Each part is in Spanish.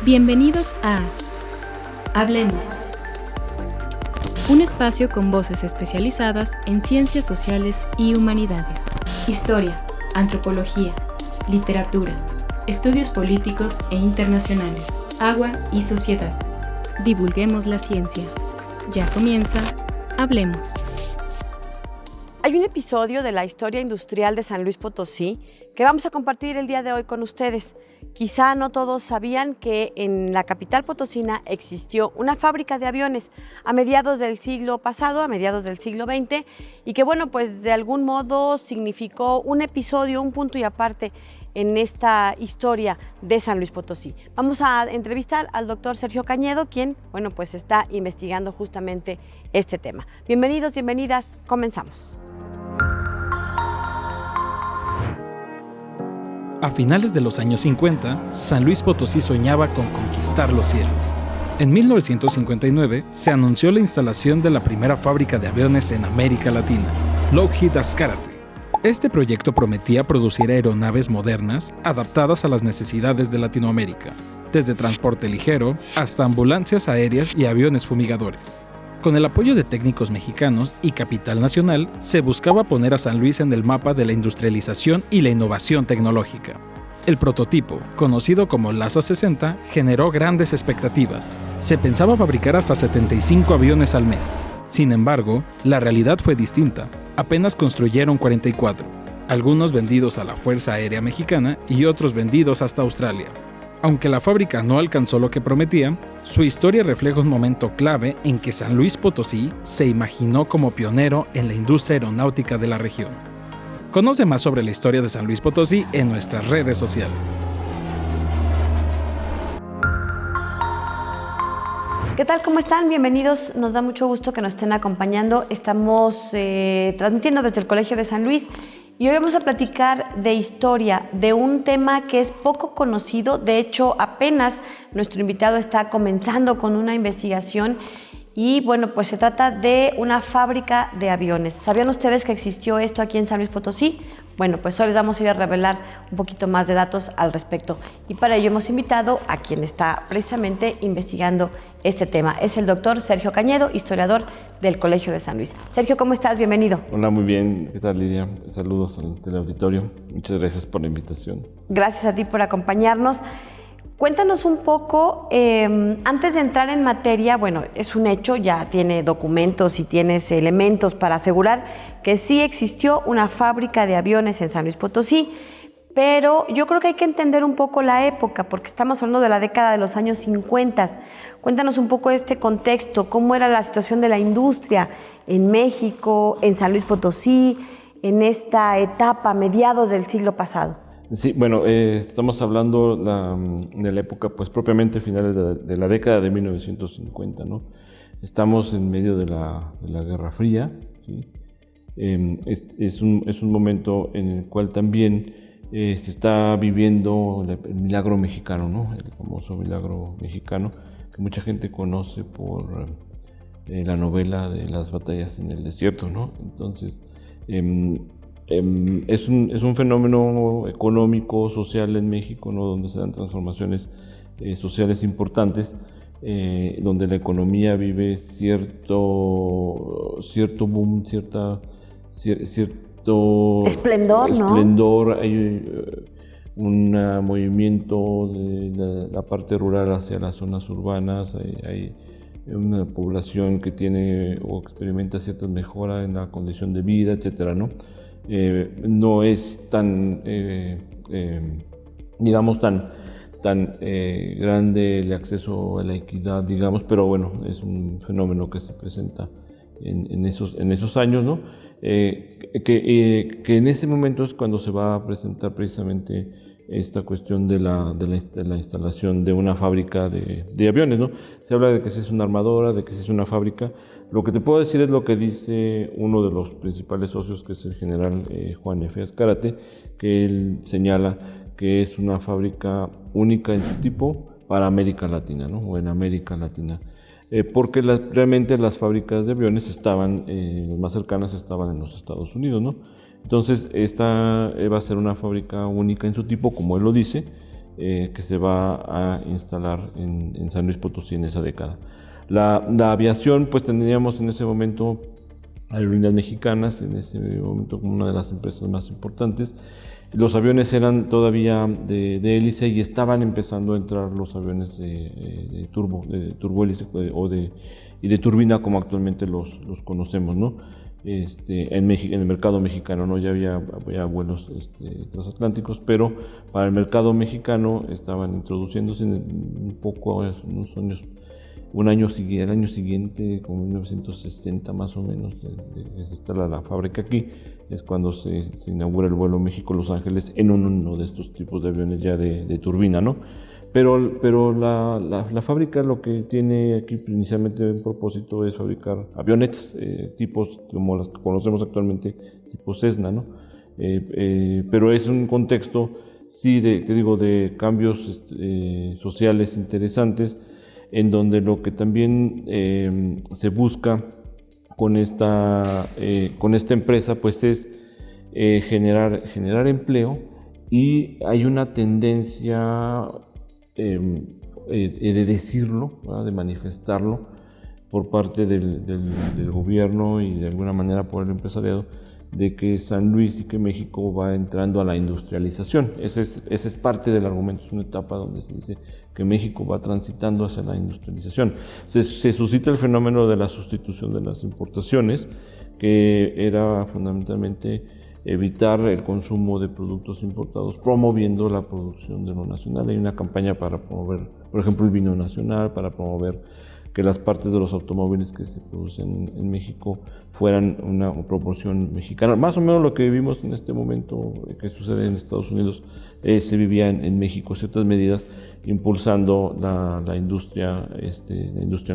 Bienvenidos a Hablemos, un espacio con voces especializadas en ciencias sociales y humanidades, historia, antropología, literatura, estudios políticos e internacionales, agua y sociedad. Divulguemos la ciencia. Ya comienza Hablemos. Hay un episodio de la historia industrial de San Luis Potosí que vamos a compartir el día de hoy con ustedes. Quizá no todos sabían que en la capital potosina existió una fábrica de aviones a mediados del siglo pasado, a mediados del siglo XX, y que bueno, pues de algún modo significó un episodio, un punto y aparte en esta historia de San Luis Potosí. Vamos a entrevistar al doctor Sergio Cañedo, quien, bueno, pues está investigando justamente este tema. Bienvenidos, bienvenidas, comenzamos. A finales de los años 50, San Luis Potosí soñaba con conquistar los cielos. En 1959 se anunció la instalación de la primera fábrica de aviones en América Latina, Lockheed Ascarate. Este proyecto prometía producir aeronaves modernas adaptadas a las necesidades de Latinoamérica, desde transporte ligero hasta ambulancias aéreas y aviones fumigadores. Con el apoyo de técnicos mexicanos y capital nacional, se buscaba poner a San Luis en el mapa de la industrialización y la innovación tecnológica. El prototipo, conocido como LASA 60, generó grandes expectativas. Se pensaba fabricar hasta 75 aviones al mes. Sin embargo, la realidad fue distinta. Apenas construyeron 44, algunos vendidos a la Fuerza Aérea Mexicana y otros vendidos hasta Australia. Aunque la fábrica no alcanzó lo que prometía, su historia refleja un momento clave en que San Luis Potosí se imaginó como pionero en la industria aeronáutica de la región. Conoce más sobre la historia de San Luis Potosí en nuestras redes sociales. ¿Qué tal? ¿Cómo están? Bienvenidos. Nos da mucho gusto que nos estén acompañando. Estamos transmitiendo desde el Colegio de San Luis. Y hoy vamos a platicar de historia, de un tema que es poco conocido. De hecho, apenas nuestro invitado está comenzando con una investigación y bueno, pues se trata de una fábrica de aviones. ¿Sabían ustedes que existió esto aquí en San Luis Potosí? Bueno, pues hoy les vamos a ir a revelar un poquito más de datos al respecto. Y para ello hemos invitado a quien está precisamente investigando este tema. Es el doctor Sergio Cañedo, historiador del Colegio de San Luis. Sergio, ¿cómo estás? Bienvenido. Hola, muy bien. ¿Qué tal, Lidia? Saludos al teleauditorio. Muchas gracias por la invitación. Gracias a ti por acompañarnos. Cuéntanos un poco, antes de entrar en materia, bueno, es un hecho, ya tiene documentos y tienes elementos para asegurar que sí existió una fábrica de aviones en San Luis Potosí, pero yo creo que hay que entender un poco la época, porque estamos hablando de la década de los años 50. Cuéntanos un poco este contexto, cómo era la situación de la industria en México, en San Luis Potosí, en esta etapa, mediados del siglo pasado. Sí, bueno, estamos hablando de la época, pues propiamente finales de la década de 1950, ¿no? Estamos en medio de la Guerra Fría, ¿sí? Es un momento en el cual también se está viviendo el milagro mexicano, ¿no? El famoso milagro mexicano que mucha gente conoce por la novela de las batallas en el desierto, ¿no? Entonces, es un fenómeno económico, social en México, ¿no? Donde se dan transformaciones sociales importantes, donde la economía vive cierto boom, cierto esplendor, ¿no? Esplendor, hay un movimiento de la parte rural hacia las zonas urbanas, hay una población que tiene o experimenta cierta mejora en la condición de vida, etcétera, ¿no? No es tan, digamos, tan grande el acceso a la equidad, digamos, pero bueno, es un fenómeno que se presenta en esos años, ¿no? Que en ese momento es cuando se va a presentar precisamente esta cuestión de la instalación de una fábrica de aviones, ¿no? Se habla de que si es una armadora, de que si es una fábrica. Lo que te puedo decir es lo que dice uno de los principales socios, que es el general Juan F. Ascarate, que él señala que es una fábrica única en su tipo para América Latina, ¿no? O en América Latina. porque realmente las fábricas de aviones estaban, las más cercanas estaban en los Estados Unidos, ¿no? Entonces esta va a ser una fábrica única en su tipo, como él lo dice, que se va a instalar en San Luis Potosí en esa década. La aviación, pues tendríamos en ese momento Aerolíneas Mexicanas, en ese momento como una de las empresas más importantes. Los aviones eran todavía de hélice y estaban empezando a entrar los aviones de turbohélice y de turbina, como actualmente los conocemos, ¿no? En el mercado mexicano, ¿no? Ya había vuelos transatlánticos, pero para el mercado mexicano estaban introduciéndose un poco, unos años, el año siguiente, como 1960 más o menos, se instala la fábrica aquí, es cuando se inaugura el vuelo México-Los Ángeles en uno de estos tipos de aviones ya de turbina, ¿no? Pero la fábrica lo que tiene aquí inicialmente en propósito es fabricar avionetas, tipos como las que conocemos actualmente, tipo Cessna, ¿no? Pero es un contexto, sí, de cambios sociales interesantes, en donde lo que también se busca con esta empresa pues es generar empleo, y hay una tendencia de decirlo, ¿verdad? De manifestarlo por parte del gobierno y de alguna manera por el empresariado, de que San Luis y que México va entrando a la industrialización. Ese es parte del argumento, es una etapa donde se dice que México va transitando hacia la industrialización. Se suscita el fenómeno de la sustitución de las importaciones, que era fundamentalmente evitar el consumo de productos importados, promoviendo la producción de lo nacional. Hay una campaña para promover, por ejemplo, el vino nacional, para promover que las partes de los automóviles que se producen en México fueran una proporción mexicana. Más o menos lo que vivimos en este momento que sucede en Estados Unidos, se vivía en México, ciertas medidas impulsando la industria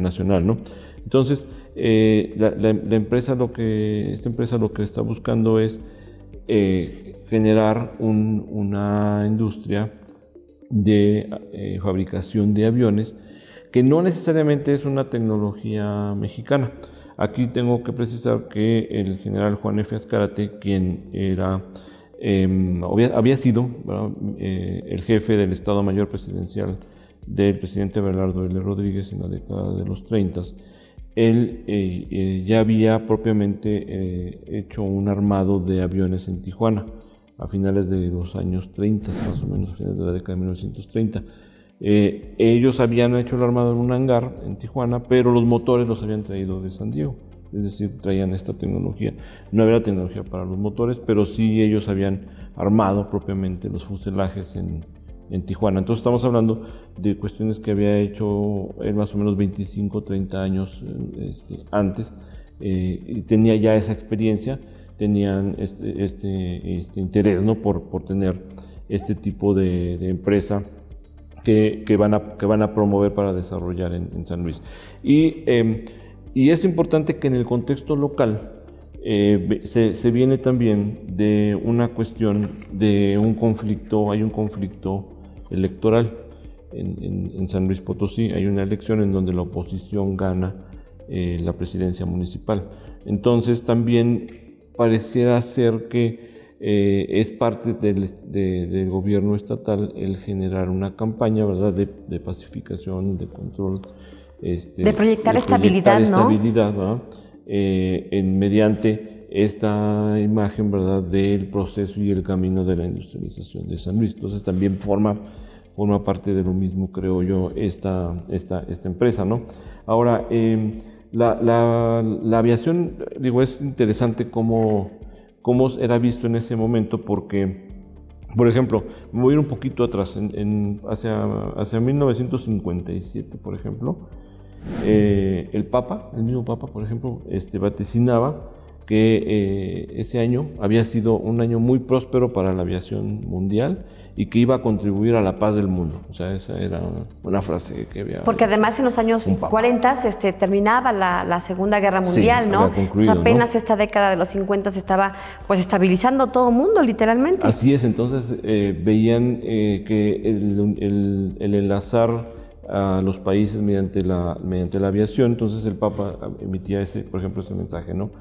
nacional, ¿no? Entonces, esta empresa lo que está buscando es generar una industria de fabricación de aviones, que no necesariamente es una tecnología mexicana. Aquí tengo que precisar que el general Juan F. Azcárate, quien había sido el jefe del Estado Mayor Presidencial del presidente Abelardo L. Rodríguez en la década de los 30, él ya había propiamente hecho un armado de aviones en Tijuana a finales de los años 30, más o menos a finales de la década de 1930. Ellos habían hecho el armado en un hangar en Tijuana, pero los motores los habían traído de San Diego, es decir, traían esta tecnología. No había tecnología para los motores, pero sí ellos habían armado propiamente los fuselajes en Tijuana. Entonces estamos hablando de cuestiones que había hecho él más o menos 25, 30 años antes, y tenía ya esa experiencia, tenían este interés, ¿no? por tener este tipo de empresa que van a promover para desarrollar en San Luis. Y es importante que en el contexto local se viene también de una cuestión de un conflicto, hay un conflicto electoral en San Luis Potosí. Hay una elección en donde la oposición gana la presidencia municipal. Entonces también pareciera ser que es parte del gobierno estatal el generar una campaña, ¿verdad?, de pacificación, de control, de proyectar estabilidad, ¿no? ¿verdad? Mediante esta imagen, ¿verdad?, del proceso y el camino de la industrialización de San Luis. Entonces también forma parte de lo mismo, creo yo, esta empresa, ¿no? Ahora, la aviación, digo, es interesante cómo era visto en ese momento, porque, por ejemplo, me voy a ir un poquito atrás, hacia 1957, por ejemplo, el mismo Papa, por ejemplo, vaticinaba que ese año había sido un año muy próspero para la aviación mundial y que iba a contribuir a la paz del mundo. O sea, esa era una frase que había... Porque además en los años 40 terminaba la Segunda Guerra Mundial, sí, ¿no? Concluido, apenas, ¿no? Esta década de los 50 se estaba pues estabilizando todo el mundo, literalmente. Así es, entonces veían que el enlazar a los países mediante la aviación. Entonces el Papa emitía por ejemplo, ese mensaje, ¿no?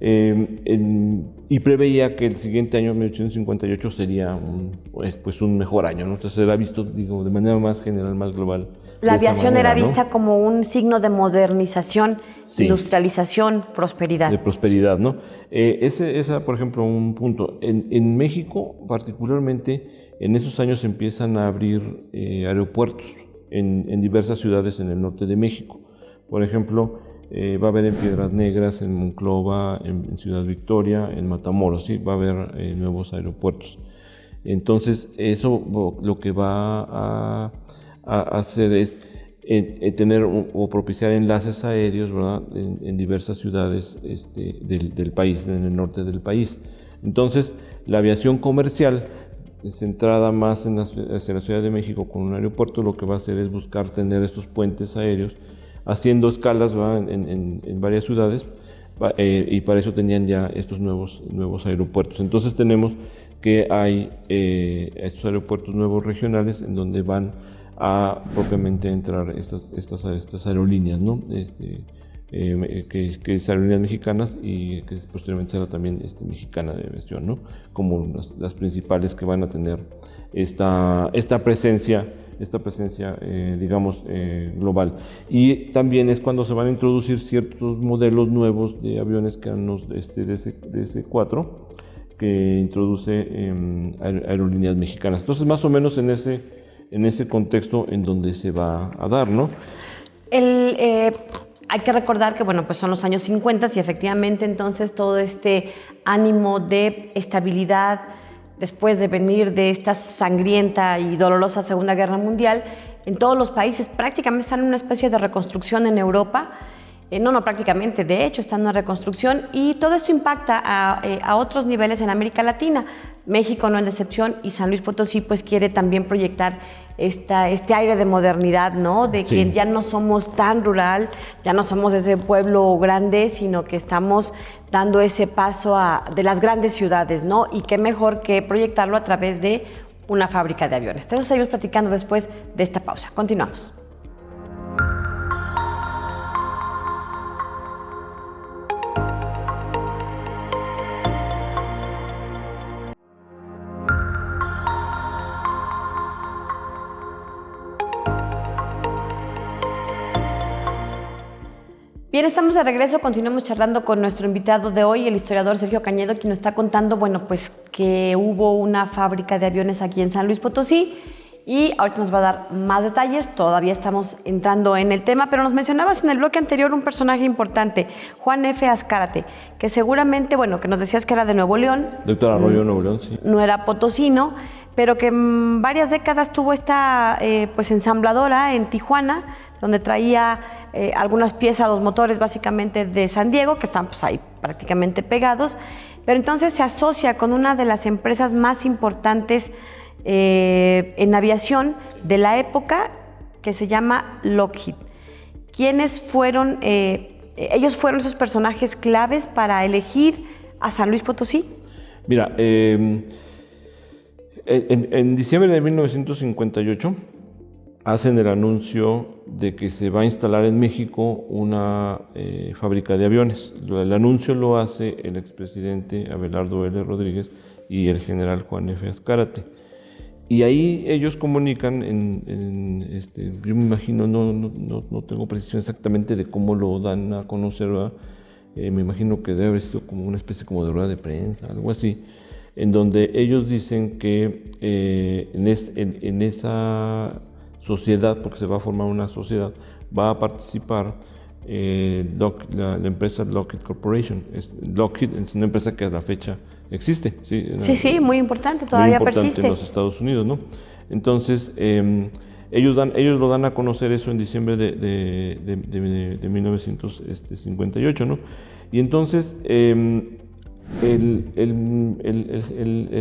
Y preveía que el siguiente año, 1858, sería un mejor año, ¿no? Entonces era visto, digo, de manera más general, más global. La aviación era ¿no? vista como un signo de modernización, sí, industrialización, prosperidad. De prosperidad, ¿no? Esa, por ejemplo, un punto. En México, particularmente, en esos años empiezan a abrir aeropuertos en diversas ciudades en el norte de México. Por ejemplo, va a haber en Piedras Negras, en Monclova, en Ciudad Victoria, en Matamoros, ¿sí? Va a haber nuevos aeropuertos. Entonces, eso lo que va a hacer es tener o propiciar enlaces aéreos, ¿verdad? En diversas ciudades del país, en el norte del país. Entonces, la aviación comercial, centrada más hacia la Ciudad de México con un aeropuerto, lo que va a hacer es buscar tener estos puentes aéreos, haciendo escalas, ¿verdad? En varias ciudades, y para eso tenían ya estos nuevos aeropuertos. Entonces tenemos que hay estos aeropuertos nuevos regionales en donde van a propiamente entrar estas aerolíneas, ¿no? Que es aerolíneas mexicanas y que posteriormente será también mexicana de aviación, ¿no? Como las principales que van a tener esta presencia, digamos, global. Y también es cuando se van a introducir ciertos modelos nuevos de aviones que eran los DC-4, que introduce aerolíneas mexicanas. Entonces, más o menos en ese contexto en donde se va a dar, ¿no? Hay que recordar que, bueno, pues son los años 50 y efectivamente entonces todo este ánimo de estabilidad después de venir de esta sangrienta y dolorosa Segunda Guerra Mundial, en todos los países prácticamente están en una especie de reconstrucción en Europa. No, prácticamente, de hecho están en una reconstrucción y todo esto impacta a otros niveles en América Latina. México no es la excepción y San Luis Potosí pues quiere también proyectar este aire de modernidad, ¿no? De que ya no somos tan rural, ya no somos ese pueblo grande, sino que estamos dando ese paso de las grandes ciudades, ¿no? Y qué mejor que proyectarlo a través de una fábrica de aviones. De eso seguimos platicando después de esta pausa. Continuamos. Bien, estamos de regreso, continuamos charlando con nuestro invitado de hoy, el historiador Sergio Cañedo, quien nos está contando, bueno, pues que hubo una fábrica de aviones aquí en San Luis Potosí y ahorita nos va a dar más detalles, todavía estamos entrando en el tema, pero nos mencionabas en el bloque anterior un personaje importante, Juan F. Azcárate, que seguramente, bueno, que nos decías que era de Nuevo León. Doctor Arroyo, Nuevo León, sí. No era potosino, pero que en varias décadas tuvo esta pues ensambladora en Tijuana, donde traía algunas piezas, los motores básicamente de San Diego, que están pues ahí prácticamente pegados, pero entonces se asocia con una de las empresas más importantes en aviación de la época, que se llama Lockheed. ¿Quiénes fueron? ¿Ellos fueron esos personajes claves para elegir a San Luis Potosí? Mira, en diciembre de 1958 hacen el anuncio de que se va a instalar en México una fábrica de aviones. El anuncio lo hace el expresidente Abelardo L. Rodríguez y el general Juan F. Azcárate. Y ahí ellos comunican, yo me imagino, no tengo precisión exactamente de cómo lo dan a conocer, ¿verdad? Me imagino que debe haber sido como una especie como de rueda de prensa, algo así, en donde ellos dicen que en esa sociedad, porque se va a formar una sociedad, va a participar la empresa Lockheed Corporation. Lockheed es una empresa que a la fecha existe. Sí, muy importante, todavía muy importante persiste. en los Estados Unidos, ¿no? Entonces, ellos lo dan a conocer eso en diciembre de 1958, ¿no? Y entonces, el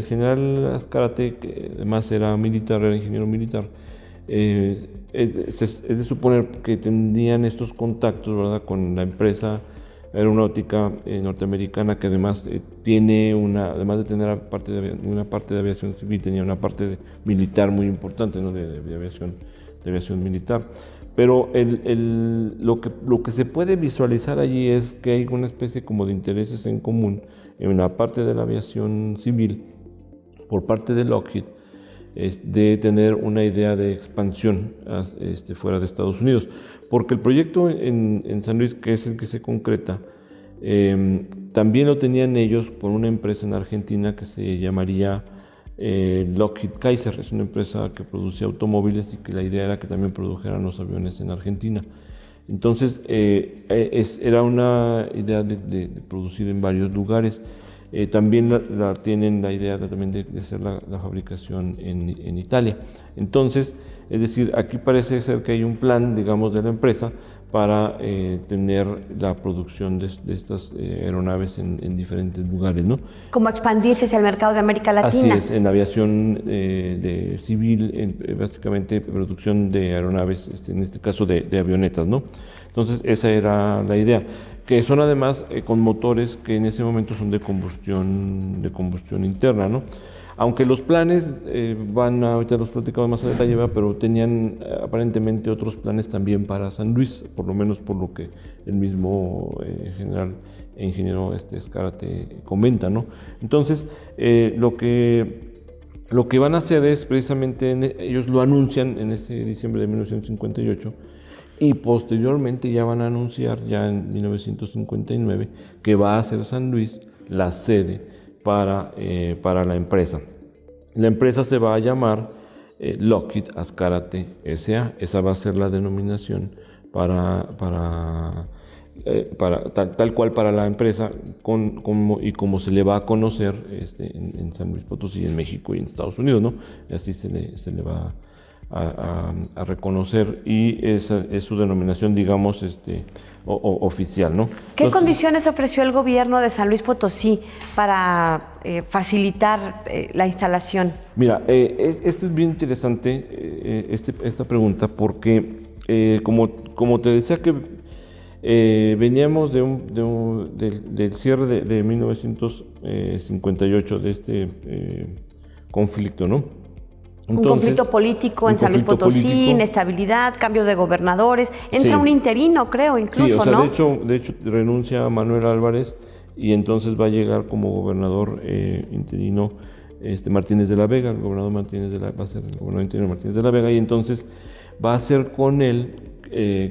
general Azcárate, que además era ingeniero militar, es de suponer que tendrían estos contactos, ¿verdad?, con la empresa aeronáutica norteamericana, que además tiene además de tener una parte de aviación civil, tenía una parte militar muy importante, ¿no?, de aviación aviación militar. Pero lo que se puede visualizar allí es que hay una especie como de intereses en común en la parte de la aviación civil por parte de Lockheed, de tener una idea de expansión fuera de Estados Unidos, porque el proyecto en San Luis, que es el que se concreta, también lo tenían ellos por una empresa en Argentina que se llamaría Lockheed Kaiser. Es una empresa que produce automóviles y que la idea era que también produjeran los aviones en Argentina. Entonces era una idea de producir en varios lugares. También tienen la idea también de hacer la fabricación en Italia. Entonces, es decir, aquí parece ser que hay un plan, digamos, de la empresa para tener la producción de estas aeronaves en diferentes lugares, ¿no? Como expandirse hacia el mercado de América Latina. Así es, en aviación civil, básicamente producción de aeronaves, en este caso de avionetas, ¿no? Entonces, esa era la idea, que son además con motores que en ese momento son de combustión interna, ¿no? Aunque los planes ahorita los platicamos más a detalle, pero tenían aparentemente otros planes también para San Luis, por lo menos por lo que el mismo ingeniero Escárate comenta, ¿no? Entonces, lo que van a hacer es precisamente, ellos lo anuncian en ese diciembre de 1958, y posteriormente ya van a anunciar, ya en 1959, que va a ser San Luis la sede para la empresa. La empresa se va a llamar Lockheed Ascárate S.A. Esa va a ser la denominación tal cual para la empresa, como se le va a conocer en San Luis Potosí, en México y en Estados Unidos, ¿no? Así se le va a reconocer, y esa es su denominación, digamos, oficial, ¿no? ¿Qué condiciones ofreció el gobierno de San Luis Potosí para facilitar la instalación? Mira, esto es bien interesante, esta pregunta, porque como te decía que veníamos del cierre de 1958, de este conflicto, ¿no? Entonces, un conflicto político en San Luis Potosí, inestabilidad, cambios de gobernadores, entra un interino, creo, incluso, sí, o sea, ¿no? De hecho renuncia a Manuel Álvarez, y entonces va a llegar como gobernador interino Martínez de la Vega. El gobernador Martínez va a ser el gobernador interino Martínez de la Vega, y entonces va a ser con él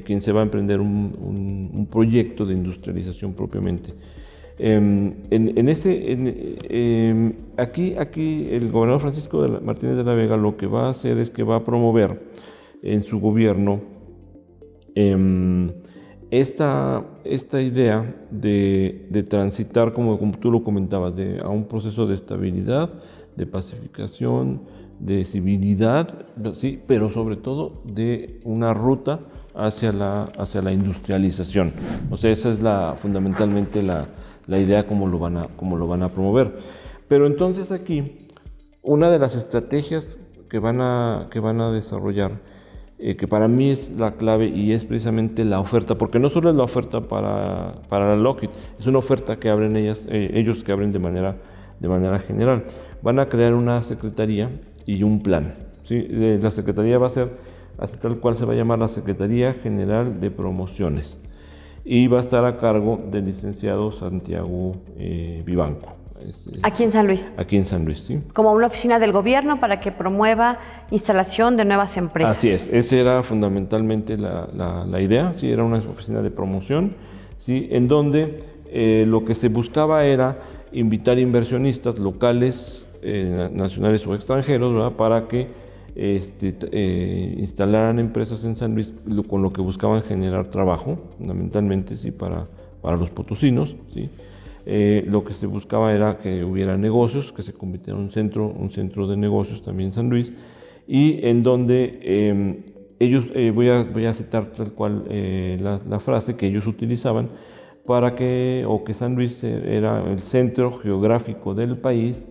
quien se va a emprender un proyecto de industrialización propiamente. Aquí el gobernador Francisco Martínez de la Vega lo que va a hacer es que va a promover en su gobierno esta idea de transitar, como tú lo comentabas, a un proceso de estabilidad, de pacificación, de civilidad, sí, pero sobre todo de una ruta hacia la industrialización. O sea, esa es fundamentalmente la idea como lo van a promover. Pero entonces aquí, una de las estrategias que van a desarrollar, que para mí es la clave, y es precisamente la oferta, porque no solo es la oferta para la Lockheed, es una oferta que abren ellos que abren de manera general. Van a crear una secretaría y un plan, ¿sí? La secretaría va a ser así tal cual, se va a llamar la Secretaría General de Promociones, y va a estar a cargo del licenciado Santiago Vivanco. Aquí en San Luis. Aquí en San Luis, sí. Como una oficina del gobierno para que promueva instalación de nuevas empresas. Así es, esa era fundamentalmente la idea, sí, era una oficina de promoción, sí, en donde lo que se buscaba era invitar inversionistas locales, nacionales o extranjeros, ¿verdad?, para que instalaran empresas en San Luis, con lo que buscaban generar trabajo, fundamentalmente, sí, para los potosinos, sí. Lo que se buscaba era que hubiera negocios, que se convirtiera en un centro de negocios también en San Luis, y en donde ellos, voy a citar tal cual la frase que ellos utilizaban, que San Luis era el centro geográfico del país,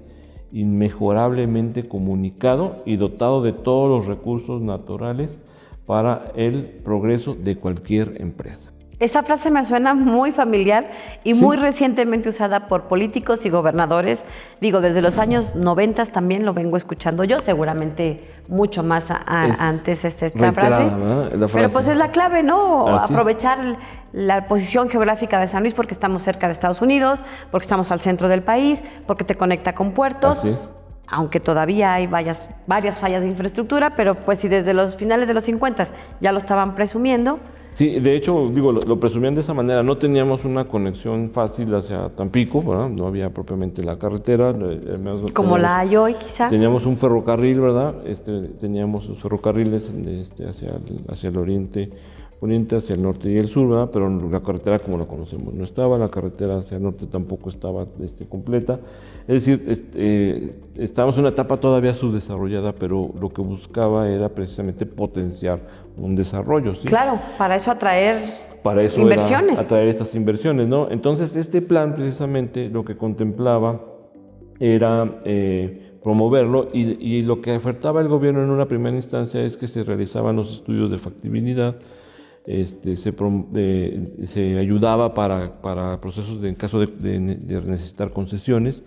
inmejorablemente comunicado y dotado de todos los recursos naturales para el progreso de cualquier empresa. Esa frase me suena muy familiar y muy recientemente usada por políticos y gobernadores. Digo, desde los años 90 también lo vengo escuchando yo, seguramente mucho más antes esta frase. Pero pues es la clave, ¿no? Aprovechar la posición geográfica de San Luis porque estamos cerca de Estados Unidos, porque estamos al centro del país, porque te conecta con puertos. Así es. Aunque todavía hay varias fallas de infraestructura, pero pues si desde los finales de los 50 ya lo estaban presumiendo. Sí, de hecho, digo, lo presumían de esa manera. No teníamos una conexión fácil hacia Tampico, ¿verdad? No había propiamente la carretera. Como la hay hoy, quizá. Teníamos un ferrocarril, ¿verdad? Teníamos los ferrocarriles hacia el oriente, hacia el norte y el sur, ¿verdad? Pero la carretera como la conocemos no estaba, la carretera hacia el norte tampoco estaba completa. Es decir, estábamos en una etapa todavía subdesarrollada, pero lo que buscaba era precisamente potenciar un desarrollo, ¿sí? Claro, para eso inversiones. Era atraer estas inversiones, ¿no? Entonces, este plan precisamente lo que contemplaba era promoverlo y lo que ofertaba el gobierno en una primera instancia es que se realizaban los estudios de factibilidad. Se ayudaba para procesos en caso de necesitar concesiones,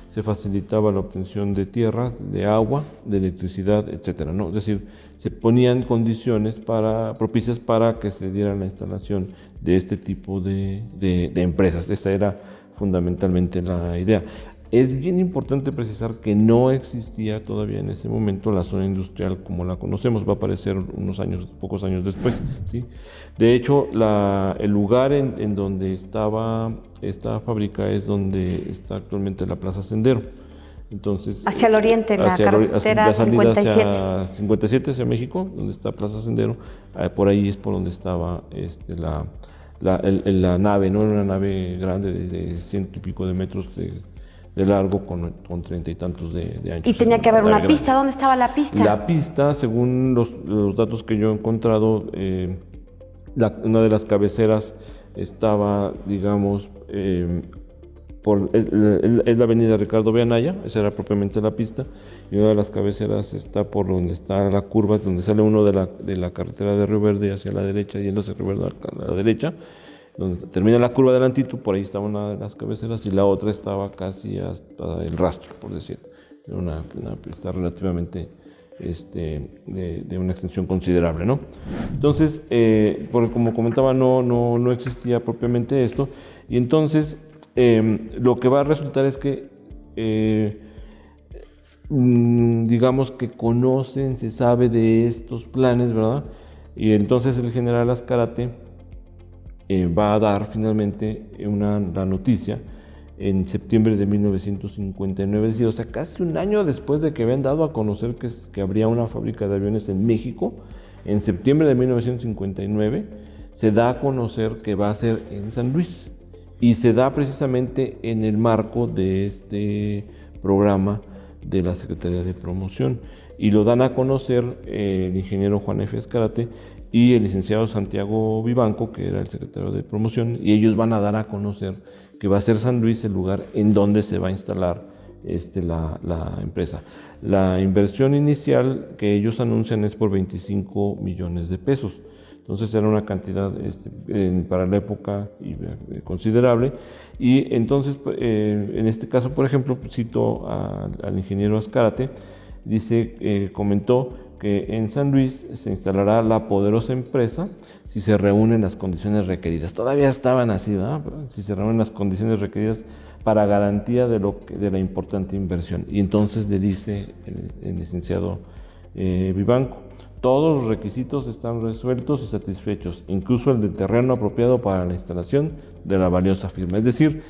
se facilitaba la obtención de tierras, de agua, de electricidad, etcétera, ¿no? Es decir, se ponían condiciones propicias para que se diera la instalación de este tipo de empresas. Esa era fundamentalmente la idea. Es bien importante precisar que no existía todavía en ese momento la zona industrial como la conocemos, va a aparecer pocos años después, ¿sí? De hecho, el lugar en donde estaba esta fábrica es donde está actualmente la Plaza Sendero. Entonces, hacia el oriente, la carretera 57. Hacia 57, hacia México, donde está Plaza Sendero, por ahí es por donde estaba la nave, ¿no? Era una nave grande de 100 y pico de metros de largo con 30 y tantos de ancho. Y tenía que haber una pista. ¿Dónde estaba la pista? La pista, según los datos que yo he encontrado, una de las cabeceras estaba, digamos, es la avenida Ricardo B. Anaya, esa era propiamente la pista, y una de las cabeceras está por donde está la curva, donde sale uno de la carretera de Río Verde hacia la derecha, yendo hacia Río Verde a la derecha, donde termina la curva delantito, por ahí estaba una de las cabeceras y la otra estaba casi hasta el rastro, por decir. Era una pista relativamente de una extensión considerable, ¿no? Entonces, porque como comentaba, no existía propiamente esto, y entonces lo que va a resultar es que digamos que se sabe de estos planes, ¿verdad? Y entonces el general Azcárate va a dar finalmente la noticia en septiembre de 1959, es decir, o sea, casi un año después de que habían dado a conocer que habría una fábrica de aviones en México. En septiembre de 1959 se da a conocer que va a ser en San Luis, y se da precisamente en el marco de este programa de la Secretaría de Promoción, y lo dan a conocer el ingeniero Juan F. Azcárate y el licenciado Santiago Vivanco, que era el secretario de Promoción, y ellos van a dar a conocer que va a ser San Luis el lugar en donde se va a instalar la empresa. La inversión inicial que ellos anuncian es por 25 millones de pesos. Entonces era una cantidad para la época considerable, y entonces en este caso, por ejemplo, cito al ingeniero Azcárate, comentó que en San Luis se instalará la poderosa empresa si se reúnen las condiciones requeridas. Todavía estaban así, ¿verdad? Si se reúnen las condiciones requeridas para garantía de la importante inversión. Y entonces le dice el licenciado Vivanco: todos los requisitos están resueltos y satisfechos, incluso el del terreno apropiado para la instalación de la valiosa firma. Es decir,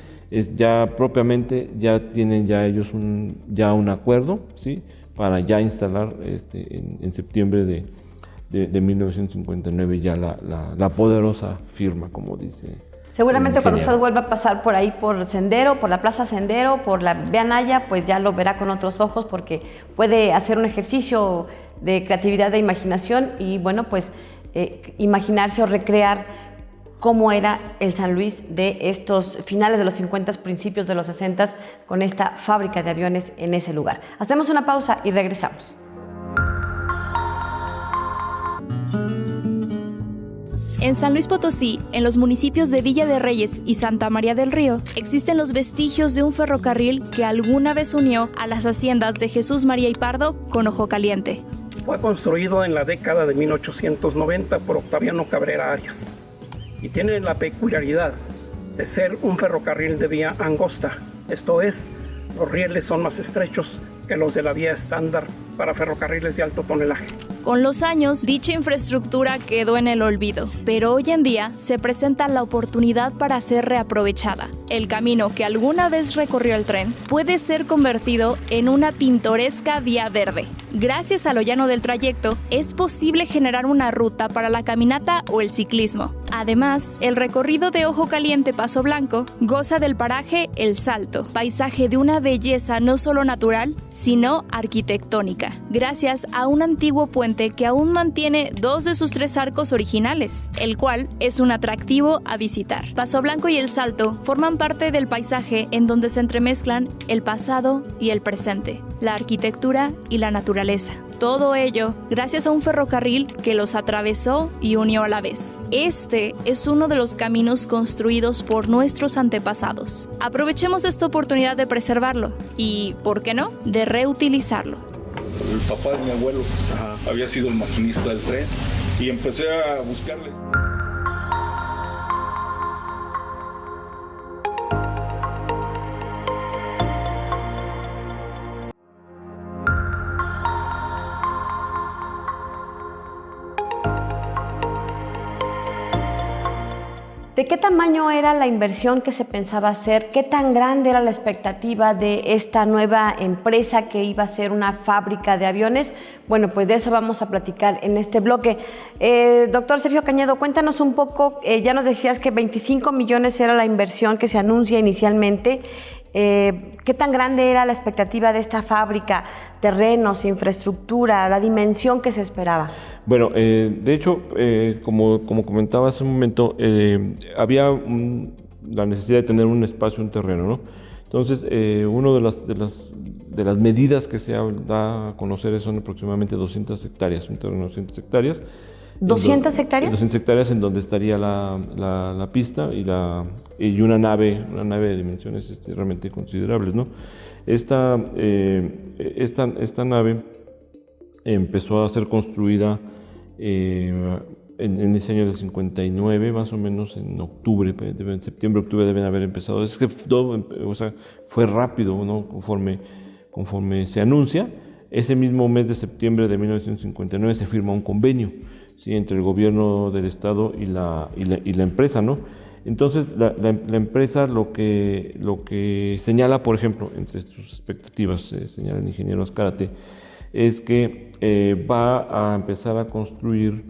tienen ellos un acuerdo, ¿sí?, para ya instalar en septiembre de 1959 ya la poderosa firma, como dice. Seguramente cuando usted vuelva a pasar por ahí, por Sendero, por la Plaza Sendero, por la B. Anaya, pues ya lo verá con otros ojos, porque puede hacer un ejercicio de creatividad, de imaginación, y bueno, pues imaginarse o recrear cómo era el San Luis de estos finales de los 50, principios de los 60, con esta fábrica de aviones en ese lugar. Hacemos una pausa y regresamos. En San Luis Potosí, en los municipios de Villa de Reyes y Santa María del Río, existen los vestigios de un ferrocarril que alguna vez unió a las haciendas de Jesús María y Pardo con Ojo Caliente. Fue construido en la década de 1890 por Octaviano Cabrera Arias y tiene la peculiaridad de ser un ferrocarril de vía angosta, esto es, los rieles son más estrechos que los de la vía estándar para ferrocarriles de alto tonelaje. Con los años, dicha infraestructura quedó en el olvido, pero hoy en día se presenta la oportunidad para ser reaprovechada. El camino que alguna vez recorrió el tren puede ser convertido en una pintoresca vía verde. Gracias a lo llano del trayecto, es posible generar una ruta para la caminata o el ciclismo. Además, el recorrido de Ojo Caliente Paso Blanco goza del paraje El Salto, paisaje de una belleza no solo natural, sino arquitectónica, gracias a un antiguo puente que aún mantiene 2 de sus 3 arcos originales, el cual es un atractivo a visitar. Paso Blanco y El Salto forman parte del paisaje en donde se entremezclan el pasado y el presente, la arquitectura y la naturaleza. Todo ello gracias a un ferrocarril que los atravesó y unió a la vez. Este es uno de los caminos construidos por nuestros antepasados. Aprovechemos esta oportunidad de preservarlo y, ¿por qué no?, de reutilizarlo. El papá de mi abuelo había sido el maquinista del tren y empecé a buscarles. ¿De qué tamaño era la inversión que se pensaba hacer? ¿Qué tan grande era la expectativa de esta nueva empresa que iba a ser una fábrica de aviones? Bueno, pues de eso vamos a platicar en este bloque. Doctor Sergio Cañedo, cuéntanos un poco, ya nos decías que 25 millones era la inversión que se anuncia inicialmente. ¿Qué tan grande era la expectativa de esta fábrica? Terrenos, infraestructura, la dimensión que se esperaba. Bueno, de hecho, como comentaba hace un momento, había la necesidad de tener un espacio, un terreno, ¿no? Entonces, una de las medidas que se da a conocer son aproximadamente 200 hectáreas, un terreno de 200 hectáreas. ¿200 hectáreas? 200 hectáreas en donde estaría la pista y una nave de dimensiones realmente considerables, ¿no? Esta nave empezó a ser construida en ese año del 59, más o menos en octubre, en septiembre, octubre deben haber empezado. Es que todo, fue rápido, ¿no? Conforme se anuncia. Ese mismo mes de septiembre de 1959 se firma un convenio, ¿sí?, entre el gobierno del estado y la empresa, ¿no? Entonces la empresa lo que señala, por ejemplo, entre sus expectativas, señala el ingeniero Azcárate, es que va a empezar a construir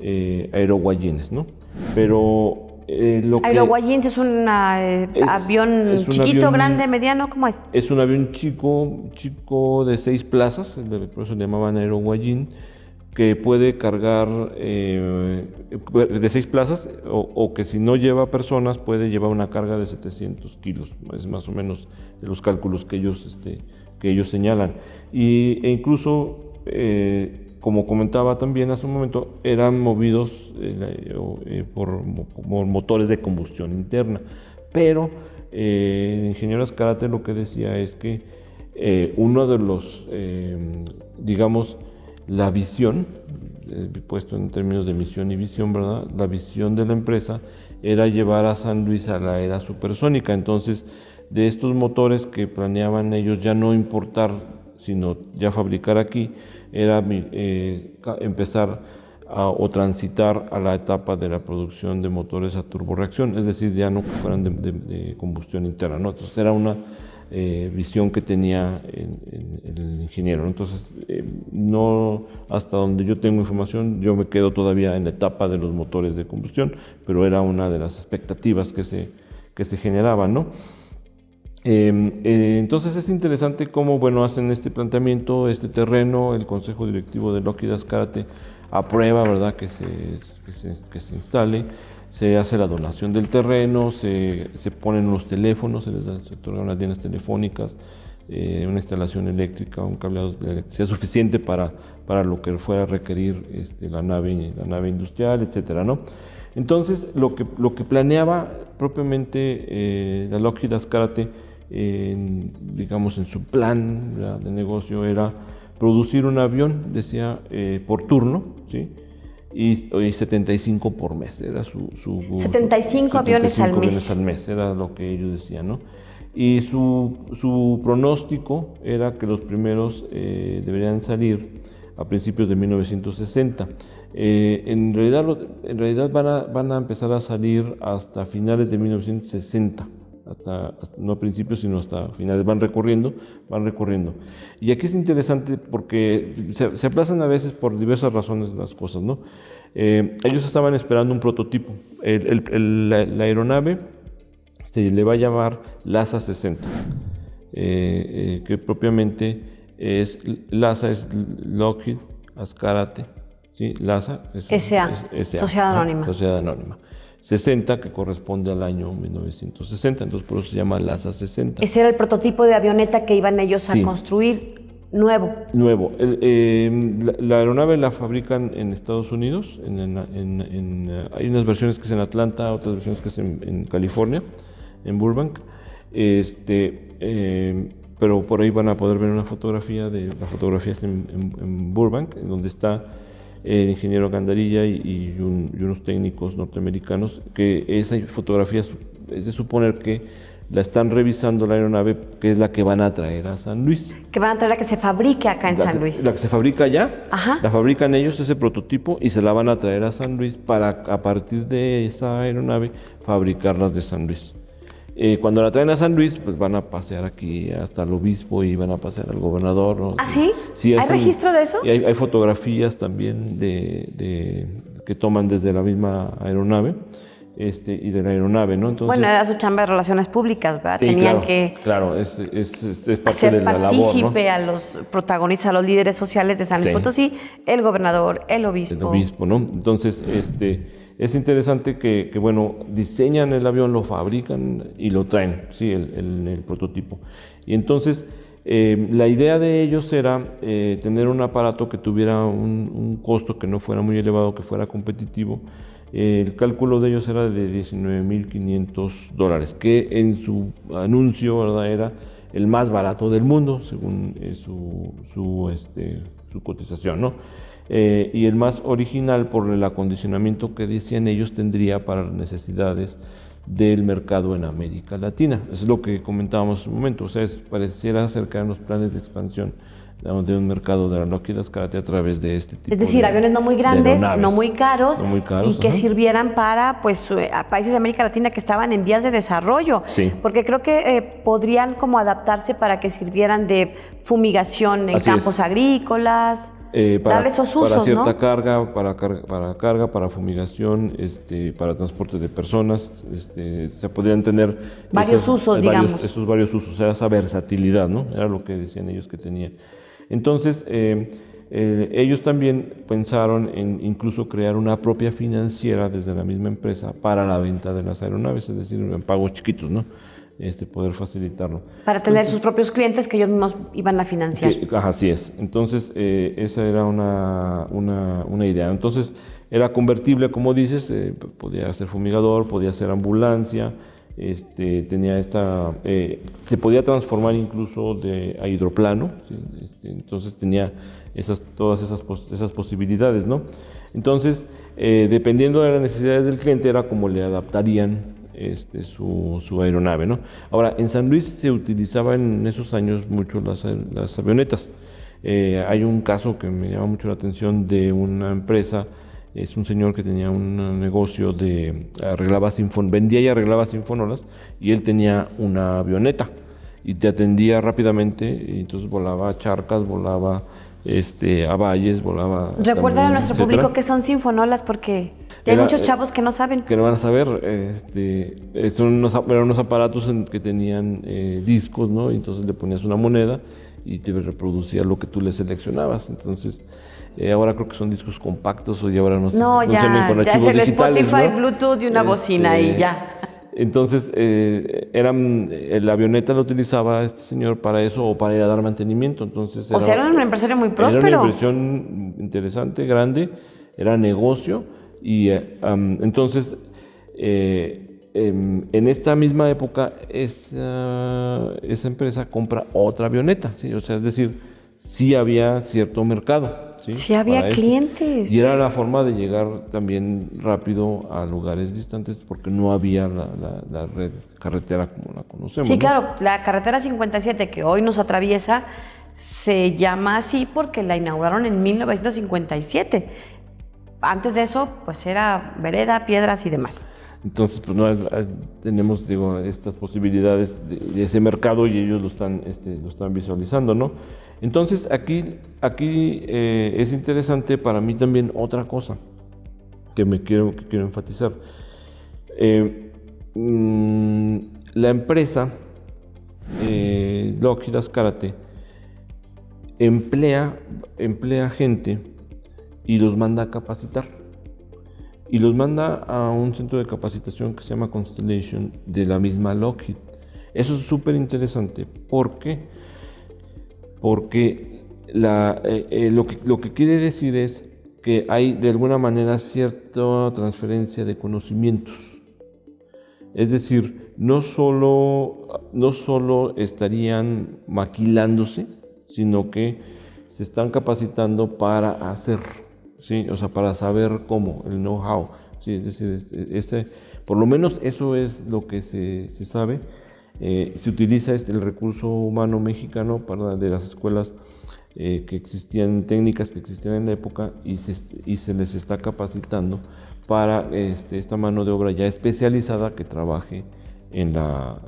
aeroguayines, ¿no? Pero ¿Aeroguayines es un avión chiquito, grande, mediano? ¿Cómo es? Es un avión chico de 6 plazas, por eso le llamaban aeroguayín, que puede cargar de 6 plazas o que si no lleva personas puede llevar una carga de 700 kilos, es más o menos de los cálculos que ellos señalan. E incluso, como comentaba también hace un momento, eran movidos por motores de combustión interna, pero el ingeniero Azcárate lo que decía es que uno de los, digamos, la visión, puesto en términos de misión y visión, ¿verdad? La visión de la empresa era llevar a San Luis a la era supersónica. Entonces, de estos motores que planeaban ellos ya no importar, sino ya fabricar aquí, era empezar o transitar a la etapa de la producción de motores a turborreacción, es decir, ya no que fueran de combustión interna, ¿no? Entonces, era una visión que tenía el ingeniero, ¿no? Entonces, no, hasta donde yo tengo información, yo me quedo todavía en la etapa de los motores de combustión, pero era una de las expectativas que se generaban, ¿no? Entonces es interesante cómo, bueno, hacen este planteamiento, este terreno, el Consejo Directivo de Lockheed Azcárate aprueba, ¿verdad?, que se instale. Se hace la donación del terreno, se ponen unos teléfonos, se otorgan unas líneas telefónicas, una instalación eléctrica, un cableado de electricidad suficiente para lo que fuera a requerir la nave industrial, etcétera, ¿no? Entonces, lo que planeaba propiamente la Lockheed Ascarate, digamos, en su plan de negocio, era producir un avión, decía, por turno, ¿sí? Y 75 por mes, era su 75 aviones al mes. Era lo que ellos decían, ¿no? Y su pronóstico era que los primeros deberían salir a principios de 1960. En realidad van a empezar a salir hasta finales de 1960. No a principios, sino hasta finales, van recorriendo. Y aquí es interesante porque se aplazan a veces por diversas razones las cosas, ¿no? Ellos estaban esperando un prototipo. La aeronave se le va a llamar LASA 60, que propiamente es LASA, es Lockheed Ascarate, ¿sí? LASA es SA, Sociedad Anónima. Sociedad Anónima. 60, que corresponde al año 1960, entonces por eso se llama LASA 60. Ese era el prototipo de avioneta que iban ellos a construir nuevo. La aeronave la fabrican en Estados Unidos, hay unas versiones que es en Atlanta, otras versiones que es en California, en Burbank, pero por ahí van a poder ver una fotografía la fotografía es en Burbank, donde está el ingeniero Gandarilla y unos técnicos norteamericanos, que esa fotografía es de suponer que la están revisando la aeronave, que es la que van a traer a San Luis. Que van a traer la que se fabrique acá en San Luis. La que se fabrica allá, Ajá. La fabrican ellos, ese prototipo, y se la van a traer a San Luis para, a partir de esa aeronave, fabricarlas de San Luis. Cuando la traen a San Luis, pues van a pasear aquí hasta el obispo y van a pasear al gobernador, ¿no? ¿Ah, sí? Sí, ¿Hay registro de eso? Y hay fotografías también que toman desde la misma aeronave y de la aeronave, ¿no? Entonces, bueno, era su chamba de relaciones públicas, ¿verdad? Sí, Tenían claro, que claro, es parte hacer de la labor, ¿no? partícipe a los protagonistas, a los líderes sociales de San Luis Potosí, el gobernador, el obispo. El obispo, ¿no? Entonces, es interesante que, bueno, diseñan el avión, lo fabrican y lo traen, sí, el prototipo. Y entonces, la idea de ellos era tener un aparato que tuviera un costo que no fuera muy elevado, que fuera competitivo. El cálculo de ellos era de $19,500, que en su anuncio, ¿verdad?, era el más barato del mundo, según su cotización, ¿no? Y el más original por el acondicionamiento que decían ellos tendría para las necesidades del mercado en América Latina. Eso es lo que comentábamos en un momento, o sea, pareciera acercarnos planes de expansión de un mercado de la Lockheed Ascarate a través de este tipo. Es decir, aviones no muy grandes, no muy caros, y que sirvieran para a países de América Latina que estaban en vías de desarrollo. Sí. Porque creo que podrían como adaptarse para que sirvieran de fumigación en campos agrícolas. Darle esos usos, para cierta ¿no? carga, para fumigación, para transporte de personas, se podrían tener varios usos, digamos. Esos varios usos, o sea, esa versatilidad, ¿no? Era lo que decían ellos que tenían. Entonces, ellos también pensaron en incluso crear una propia financiera desde la misma empresa para la venta de las aeronaves, es decir, en pagos chiquitos, ¿no? Poder facilitarlo. Para tener sus propios clientes que ellos mismos iban a financiar. Así es. Entonces, esa era una idea. Entonces, era convertible, como dices, podía ser fumigador, podía ser ambulancia, tenía se podía transformar incluso a hidroplano, ¿sí? Entonces tenía todas esas posibilidades, ¿no? Entonces, dependiendo de las necesidades del cliente, era como le adaptarían su aeronave, ¿no? Ahora, en San Luis se utilizaba en esos años mucho las avionetas. Hay un caso que me llama mucho la atención de una empresa. Es un señor que tenía un negocio vendía y arreglaba sinfonolas, y él tenía una avioneta y te atendía rápidamente, y entonces volaba a charcas, volaba a valles, volaba. Recuerda a nuestro público que son sinfonolas, porque hay muchos chavos que no saben. Que no van a saber. Eran unos aparatos que tenían discos, ¿no? Y entonces le ponías una moneda y te reproducía lo que tú le seleccionabas. Entonces, ahora creo que son discos compactos, y ahora no sé si funcionan con archivos digitales, ya es el Spotify, ¿no? Bluetooth y una bocina y ya. Entonces, la avioneta la utilizaba este señor para eso, o para ir a dar mantenimiento. Entonces, era un empresario muy próspero. Era una inversión interesante, grande, era negocio, Y entonces, en esta misma época, esa empresa compra otra avioneta, ¿sí? O sea, es decir, sí había cierto mercado. Sí había clientes. Y era la forma de llegar también rápido a lugares distantes porque no había la red carretera como la conocemos. Sí, ¿no? claro, la carretera 57 que hoy nos atraviesa se llama así porque la inauguraron en 1957. Antes de eso, pues era vereda, piedras y demás. Entonces, pues no tenemos, digo, estas posibilidades de ese mercado y ellos lo están visualizando, ¿no? Entonces, aquí es interesante para mí también otra cosa que quiero enfatizar. La empresa Lockheed Ascarate emplea gente y los manda a capacitar. Y los manda a un centro de capacitación que se llama Constellation de la misma Lockheed. Eso es súper interesante. ¿Por qué? Porque lo que quiere decir es que hay de alguna manera cierta transferencia de conocimientos. Es decir, no solo estarían maquilándose, sino que se están capacitando para hacer, ¿sí? O sea, para saber cómo, el know-how, ¿sí? Es decir, por lo menos eso es lo que se sabe. Se utiliza el recurso humano mexicano de las escuelas que existían, técnicas que existían en la época, y se les está capacitando para esta mano de obra ya especializada que trabaje en la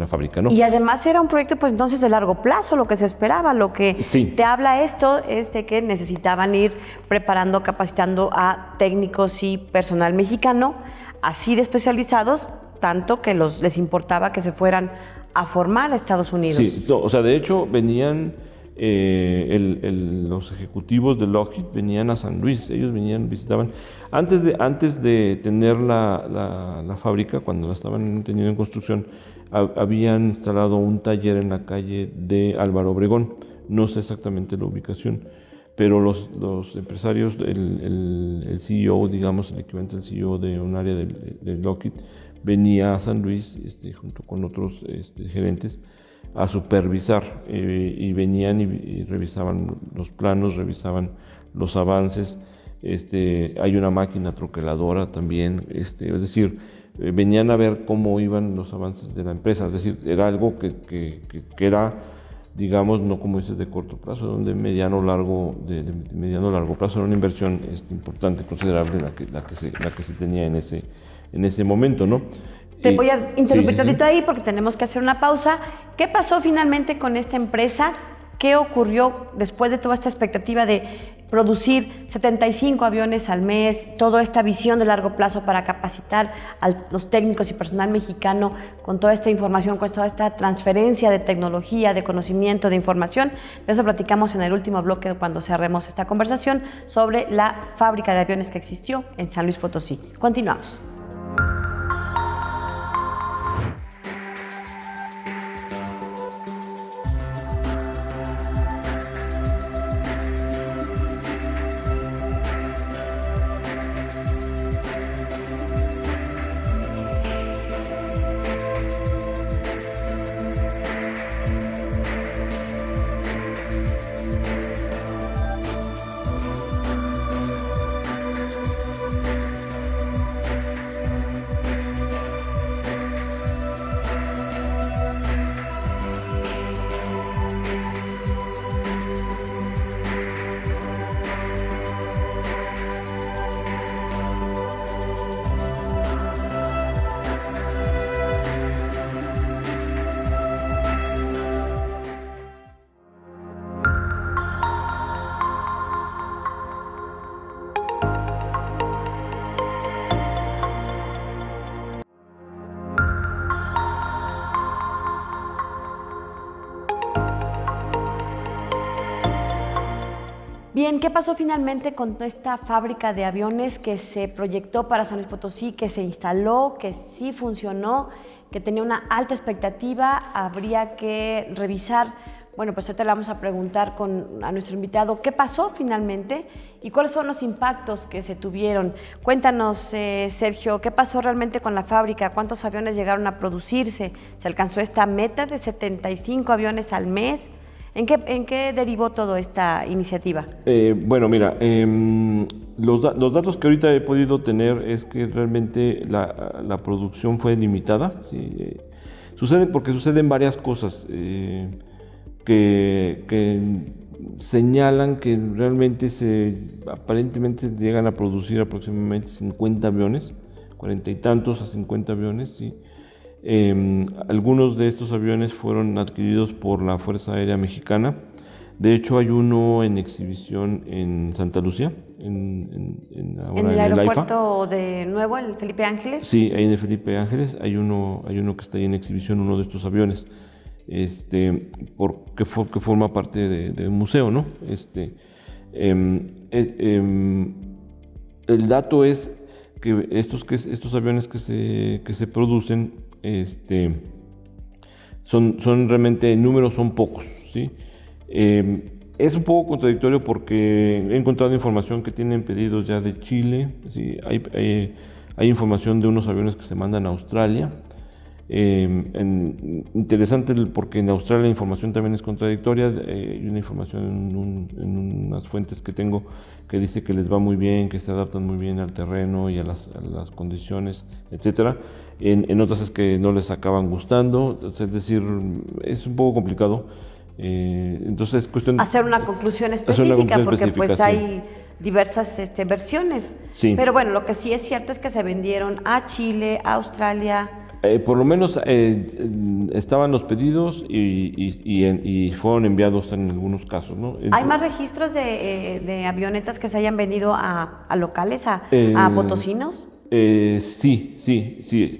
fábrica, ¿no? Y además era un proyecto pues entonces de largo plazo, lo que se esperaba, lo que sí. Te habla esto es de que necesitaban ir preparando, capacitando a técnicos y personal mexicano, así de especializados, tanto que les importaba que se fueran a formar a Estados Unidos. Sí, no, o sea, de hecho venían los ejecutivos de Lockheed venían a San Luis, ellos visitaban, antes de tener la fábrica, cuando la estaban teniendo en construcción, habían instalado un taller en la calle de Álvaro Obregón, no sé exactamente la ubicación, pero los empresarios, el CEO, digamos, el equivalente al CEO de un área de Lockheed, venía a San Luis junto con otros gerentes a supervisar, y venían y revisaban los planos, revisaban los avances. Hay una máquina troqueladora también, es decir, venían a ver cómo iban los avances de la empresa, es decir, era algo que era, digamos, no como dices de corto plazo, de mediano largo plazo, era una inversión importante, considerable la que se tenía en ese momento, ¿no? Te voy a interrumpir tantito ahí porque tenemos que hacer una pausa. ¿Qué pasó finalmente con esta empresa? ¿Qué ocurrió después de toda esta expectativa de producir 75 aviones al mes, toda esta visión de largo plazo para capacitar a los técnicos y personal mexicano con toda esta información, con toda esta transferencia de tecnología, de conocimiento, de información? De eso platicamos en el último bloque cuando cerremos esta conversación sobre la fábrica de aviones que existió en San Luis Potosí. Continuamos. Bien, ¿qué pasó finalmente con esta fábrica de aviones que se proyectó para San Luis Potosí, que se instaló, que sí funcionó, que tenía una alta expectativa? Habría que revisar Bueno, pues ahorita le vamos a preguntar a nuestro invitado qué pasó finalmente y cuáles fueron los impactos que se tuvieron. Cuéntanos, Sergio, ¿qué pasó realmente con la fábrica? ¿Cuántos aviones llegaron a producirse? ¿Se alcanzó esta meta de 75 aviones al mes? ¿En qué derivó toda esta iniciativa? Bueno, mira, los datos que ahorita he podido tener es que realmente la producción fue limitada. ¿Sí? Suceden varias cosas que señalan que realmente aparentemente llegan a producir aproximadamente 50 aviones, 40 y tantos a 50 aviones, ¿sí? Algunos de estos aviones fueron adquiridos por la Fuerza Aérea Mexicana. De hecho, hay uno en exhibición en Santa Lucía, ¿En el aeropuerto de nuevo, el Felipe Ángeles? Sí, ahí en el Felipe Ángeles hay uno que está ahí en exhibición, uno de estos aviones, que forma parte de un museo, ¿no? El dato es que estos aviones que se producen, son realmente, en números son pocos, ¿sí? Es un poco contradictorio porque he encontrado información que tienen pedidos ya de Chile, ¿sí? Hay información de unos aviones que se mandan a Australia. Interesante porque en Australia la información también es contradictoria. Hay una información en unas fuentes que tengo que dice que les va muy bien, que se adaptan muy bien al terreno y a las condiciones, etcétera. En otras es que no les acaban gustando, es decir, es un poco complicado. Entonces es cuestión hacer una conclusión específica, porque pues sí, hay diversas versiones. Sí. Pero bueno, lo que sí es cierto es que se vendieron a Chile, a Australia. Por lo menos estaban los pedidos y fueron enviados en algunos casos, ¿no? ¿Hay más registros de avionetas que se hayan vendido a locales, a potosinos? Sí.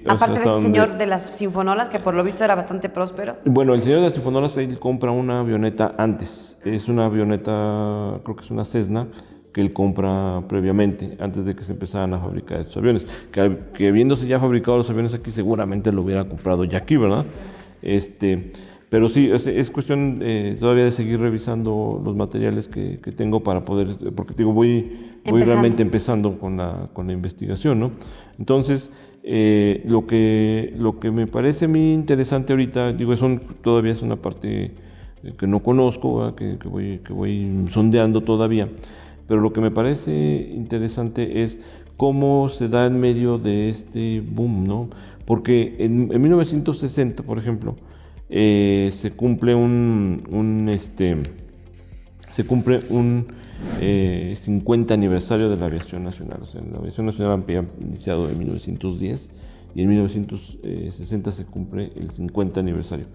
Aparte de ese señor de las sinfonolas, que por lo visto era bastante próspero. Bueno, el señor de las sinfonolas, él compra una avioneta antes. Es una avioneta, creo que es una Cessna, que él compra previamente, antes de que se empezaran a fabricar estos aviones. Que habiéndose ya fabricado los aviones aquí, seguramente lo hubiera comprado ya aquí, ¿verdad? Pero sí, es cuestión todavía de seguir revisando los materiales que tengo para poder, porque digo, voy realmente empezando con la investigación, ¿no? Entonces, lo que me parece muy interesante ahorita, digo, todavía es una parte que no conozco, ¿verdad? que voy sondeando todavía, pero lo que me parece interesante es cómo se da en medio de este boom, ¿no? Porque en 1960, por ejemplo, se cumple un 50 aniversario de la aviación nacional. O sea, la aviación nacional había iniciado en 1910 y en 1960 se cumple el 50 aniversario.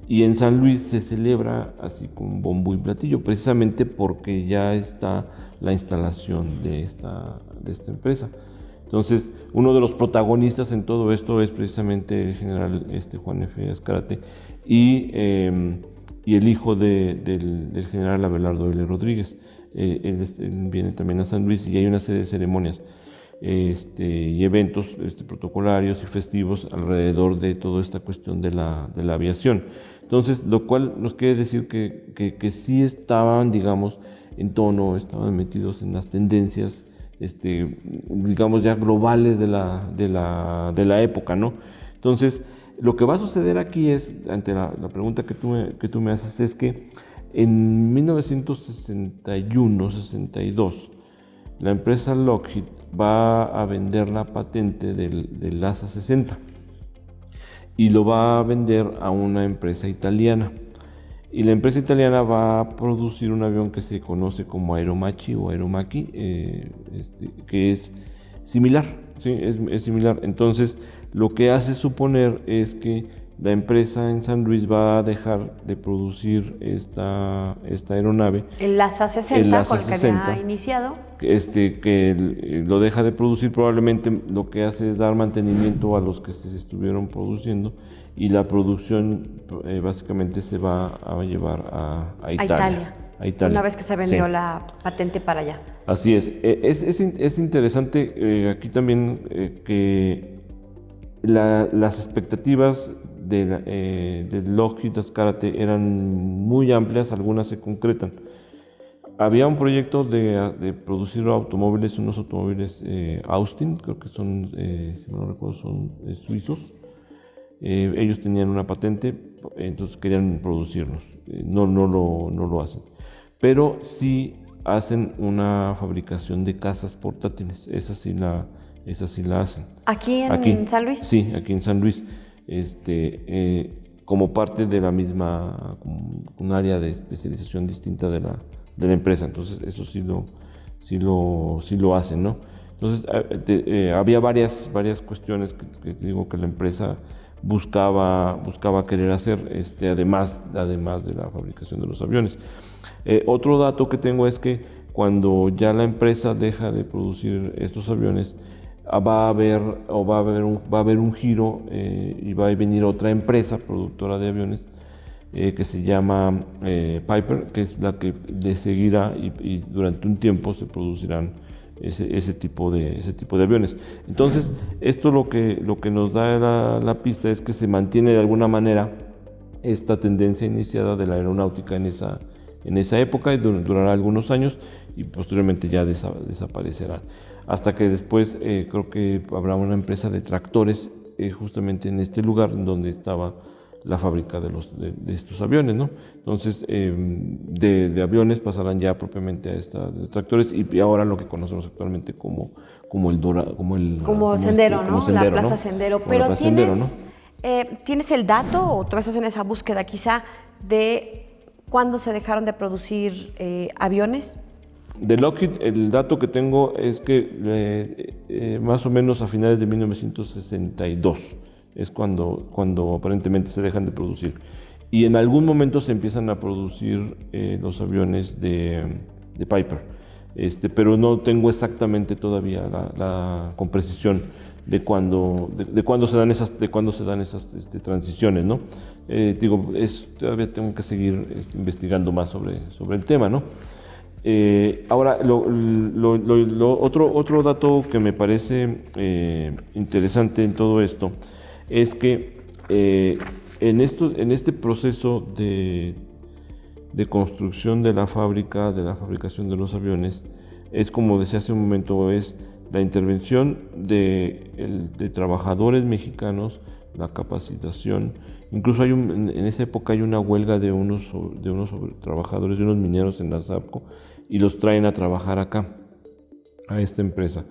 Y en San Luis se celebra así con bombo y platillo, precisamente porque ya está la instalación de esta empresa. Entonces, uno de los protagonistas en todo esto es precisamente el general Juan F. Azcárate y el hijo del general Abelardo L. Rodríguez. Él viene también a San Luis y hay una serie de ceremonias y eventos protocolarios y festivos alrededor de toda esta cuestión de la aviación. Entonces, lo cual nos quiere decir que sí estaban, digamos, en tono, estaban metidos en las tendencias digamos ya globales de la época, ¿no? Entonces, lo que va a suceder aquí es, ante la pregunta que tú me haces, es que en 1961-62 la empresa Lockheed va a vender la patente del ASA-60 y lo va a vender a una empresa italiana. Y la empresa italiana va a producir un avión que se conoce como Aeromachi o Aeromacchi, que es similar, ¿sí? Es similar. Entonces, lo que hace suponer es que la empresa en San Luis va a dejar de producir esta aeronave. El ASA-60, con el que había iniciado. Que lo deja de producir, probablemente lo que hace es dar mantenimiento a los que se estuvieron produciendo, y la producción básicamente se va a llevar a Italia. Una vez que se vendió la patente para allá. Así es. Es interesante aquí también que las expectativas de Lockheed Ascarate eran muy amplias, algunas se concretan. Había un proyecto de producir automóviles, unos automóviles Austin, creo que son, si no recuerdo, son suizos. Ellos tenían una patente, entonces querían producirlos. No lo hacen. Pero sí hacen una fabricación de casas portátiles, esa sí la hacen. ¿Aquí en San Luis? Sí, aquí en San Luis. Como parte de la misma, un área de especialización distinta de la empresa. Entonces eso sí lo hacen, ¿no? Entonces había varias cuestiones que digo que la empresa buscaba querer hacer, además de la fabricación de los aviones. Otro dato que tengo es que cuando ya la empresa deja de producir estos aviones, va a haber un giro y va a venir otra empresa productora de aviones que se llama Piper, que es la que le seguirá y durante un tiempo se producirán ese tipo de aviones. Entonces, esto lo que nos da la pista es que se mantiene de alguna manera esta tendencia iniciada de la aeronáutica en esa época, y durará algunos años y posteriormente ya desaparecerá. Hasta que después creo que habrá una empresa de tractores justamente en este lugar donde estaba la fábrica de estos aviones, ¿no? Entonces, de aviones pasarán ya propiamente a esta de tractores y ahora lo que conocemos actualmente como Sendero, ¿no? Sendero, la Plaza ¿no? Sendero. Como Pero la Plaza Sendero, ¿no? ¿Tienes el dato o tú estás en esa búsqueda quizá de cuándo se dejaron de producir aviones? De Lockheed, el dato que tengo es que más o menos a finales de 1962 es cuando aparentemente se dejan de producir. Y en algún momento se empiezan a producir los aviones de Piper. Pero no tengo exactamente todavía con precisión de cuándo se dan esas transiciones, ¿no? Todavía tengo que seguir investigando más sobre el tema, ¿no? Ahora, otro dato que me parece interesante en todo esto es que en este proceso de construcción de la fabricación de los aviones, es como decía hace un momento, es la intervención de trabajadores mexicanos, la capacitación. Incluso en esa época hay una huelga de unos trabajadores, de unos mineros en la ZAPCO, y los traen a trabajar acá, a esta empresa.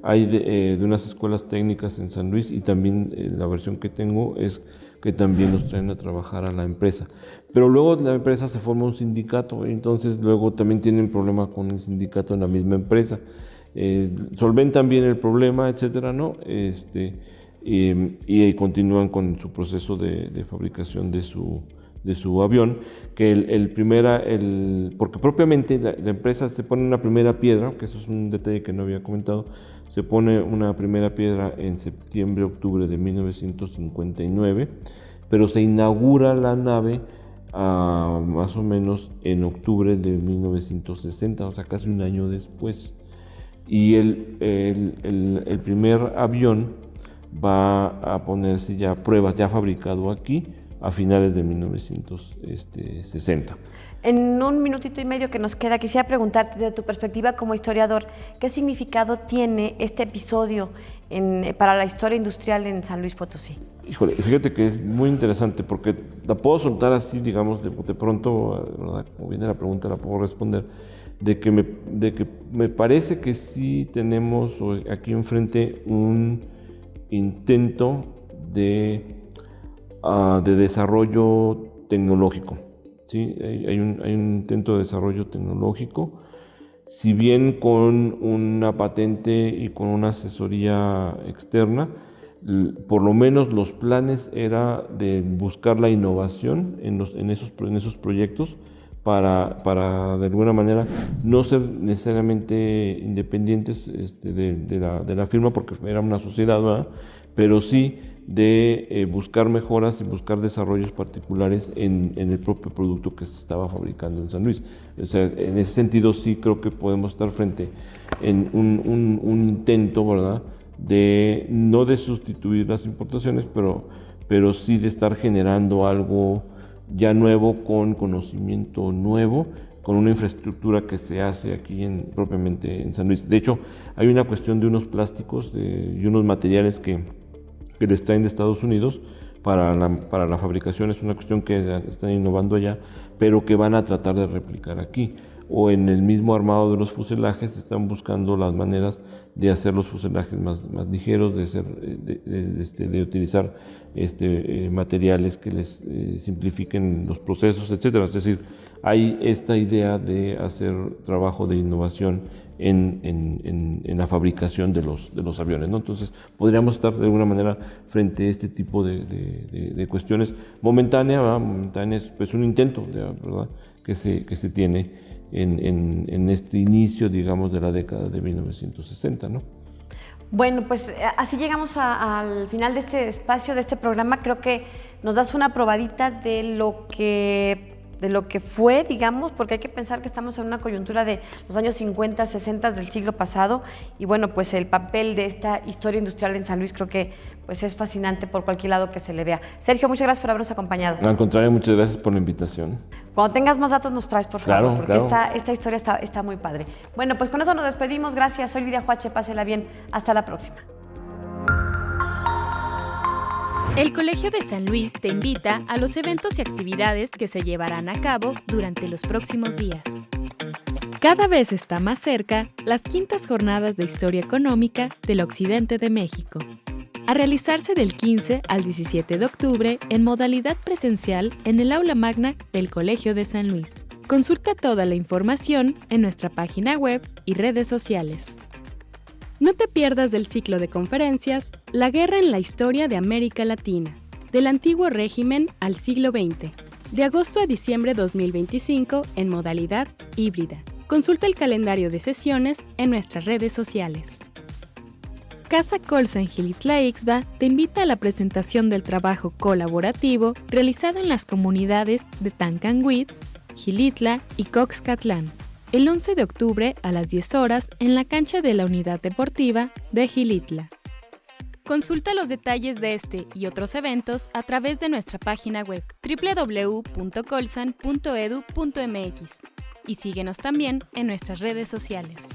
Hay de unas escuelas técnicas en San Luis, y también la versión que tengo es que también los traen a trabajar a la empresa. Pero luego la empresa se forma un sindicato, entonces luego también tienen problema con el sindicato en la misma empresa. Solventan bien el problema, etcétera, ¿no? Y continúan con su proceso de fabricación de su avión, que porque propiamente la empresa se pone una primera piedra, que eso es un detalle que no había comentado, se pone una primera piedra en septiembre-octubre de 1959, pero se inaugura la nave más o menos en octubre de 1960, o sea, casi un año después. Y el primer avión va a ponerse ya a pruebas, ya fabricado aquí, a finales de 1960. En un minutito y medio que nos queda, quisiera preguntarte, de tu perspectiva como historiador, ¿qué significado tiene este episodio para la historia industrial en San Luis Potosí? Híjole, fíjate que es muy interesante porque la puedo soltar así, digamos, de pronto, ¿verdad? Como viene la pregunta, la puedo responder, de que me parece que sí tenemos aquí enfrente un intento de desarrollo tecnológico. ¿Sí? Hay un intento de desarrollo tecnológico, si bien con una patente y con una asesoría externa, por lo menos los planes era de buscar la innovación en esos proyectos para de alguna manera no ser necesariamente independientes de la firma, porque era una sociedad, ¿verdad? Pero sí de buscar mejoras y buscar desarrollos particulares en el propio producto que se estaba fabricando en San Luis. O sea, en ese sentido sí creo que podemos estar frente en un intento, ¿verdad?, no de sustituir las importaciones, pero sí de estar generando algo ya nuevo, con conocimiento nuevo, con una infraestructura que se hace aquí propiamente en San Luis. De hecho, hay una cuestión de unos plásticos y unos materiales que les traen de Estados Unidos para la fabricación. Es una cuestión que están innovando allá, pero que van a tratar de replicar aquí. O en el mismo armado de los fuselajes están buscando las maneras de hacer los fuselajes más ligeros, de utilizar materiales que les simplifiquen los procesos, etcétera. Es decir, hay esta idea de hacer trabajo de innovación en la fabricación de los aviones, ¿no? Entonces, podríamos estar de alguna manera frente a este tipo de cuestiones momentánea, es pues un intento, ¿verdad?, que se tiene en este inicio, digamos, de la década de 1960, ¿no? Bueno, pues así llegamos al final de este espacio, de este programa. Creo que nos das una probadita de lo que fue, digamos, porque hay que pensar que estamos en una coyuntura de los años 50, 60 del siglo pasado, y bueno, pues el papel de esta historia industrial en San Luis creo que pues es fascinante por cualquier lado que se le vea. Sergio, muchas gracias por habernos acompañado. Al contrario, muchas gracias por la invitación. Cuando tengas más datos nos traes, por favor, porque claro. Esta historia está muy padre. Bueno, pues con eso nos despedimos. Gracias, soy Lidia Huache, pásela bien. Hasta la próxima. El Colegio de San Luis te invita a los eventos y actividades que se llevarán a cabo durante los próximos días. Cada vez está más cerca las quintas jornadas de Historia Económica del Occidente de México, a realizarse del 15 al 17 de octubre en modalidad presencial en el aula magna del Colegio de San Luis. Consulta toda la información en nuestra página web y redes sociales. No te pierdas del ciclo de conferencias La guerra en la historia de América Latina, del antiguo régimen al siglo XX, de agosto a diciembre 2025 en modalidad híbrida. Consulta el calendario de sesiones en nuestras redes sociales. Casa Colsa en Xilitla Ixtla te invita a la presentación del trabajo colaborativo realizado en las comunidades de Tancanwitz, Xilitla y Coxcatlán, el 11 de octubre a las 10 horas en la cancha de la Unidad Deportiva de Xilitla. Consulta los detalles de este y otros eventos a través de nuestra página web www.colsan.edu.mx y síguenos también en nuestras redes sociales.